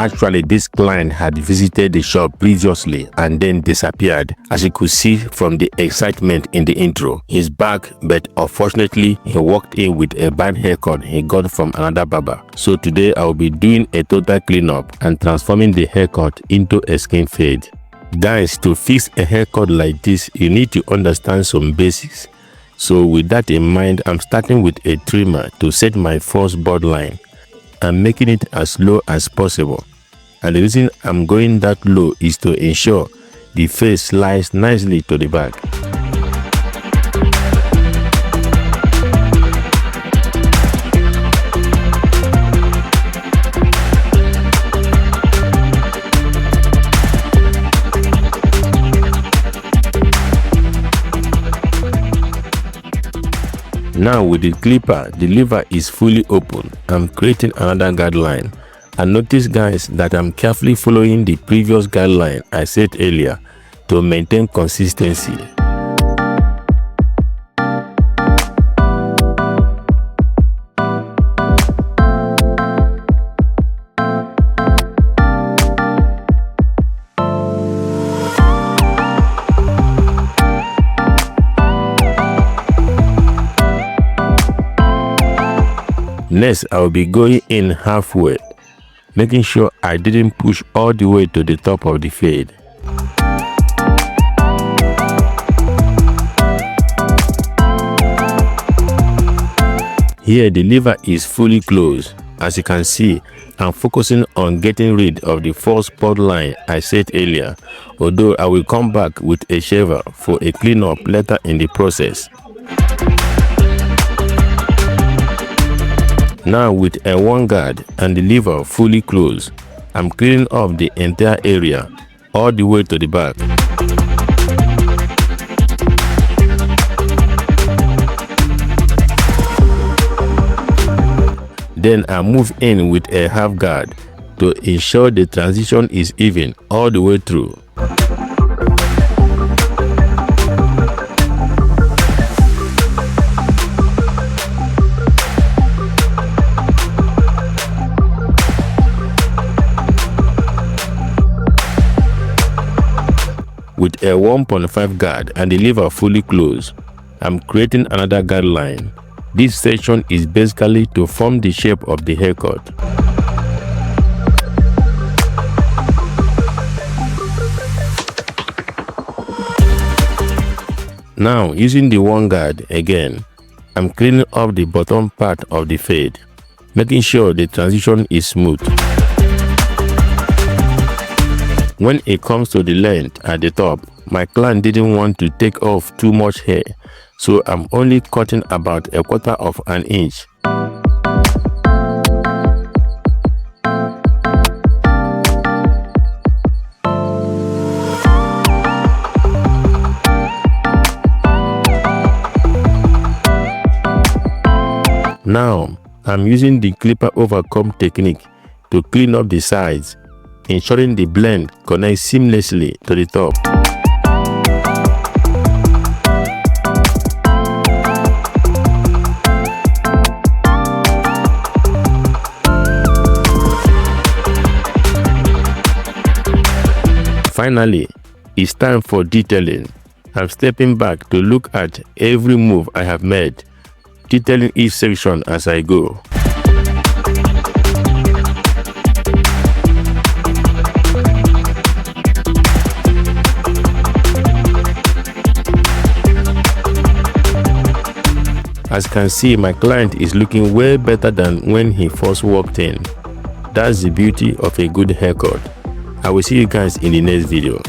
Actually, this client had visited the shop previously and then disappeared, as you could see from the excitement in the intro. He's back, but unfortunately, he walked in with a bad haircut he got from another barber. So today, I will be doing a total cleanup and transforming the haircut into a skin fade. Guys, to fix a haircut like this, you need to understand some basics. So with that in mind, I'm starting with a trimmer to set my first bud line. I'm making it as low as possible, and the reason I'm going that low is to ensure the face slides nicely to the back. Now with the clipper, the lever is fully open. I'm creating another guideline. And notice guys that I'm carefully following the previous guideline I said earlier to maintain consistency. Next, I will be going in halfway, making sure I didn't push all the way to the top of the fade. Here the lever is fully closed. As you can see, I'm focusing on getting rid of the first bud line I said earlier, although I will come back with a shaver for a cleanup later in the process. Now with a one guard and the lever fully closed, I'm cleaning up the entire area all the way to the back. Then I move in with a half guard to ensure the transition is even all the way through. With a 1.5 guard and the lever fully closed, I'm creating another guideline. This section is basically to form the shape of the haircut. Now, using the one guard again, I'm cleaning up the bottom part of the fade, making sure the transition is smooth. When it comes to the length at the top, my client didn't want to take off too much hair, so I'm only cutting about 1/4 of an inch. Now, I'm using the clipper overcomb technique to clean up the sides, ensuring the blend connects seamlessly to the top. Finally, it's time for detailing. I'm stepping back to look at every move I have made, detailing each section as I go. As you can see, my client is looking way better than when he first walked in. That's the beauty of a good haircut. I will see you guys in the next video.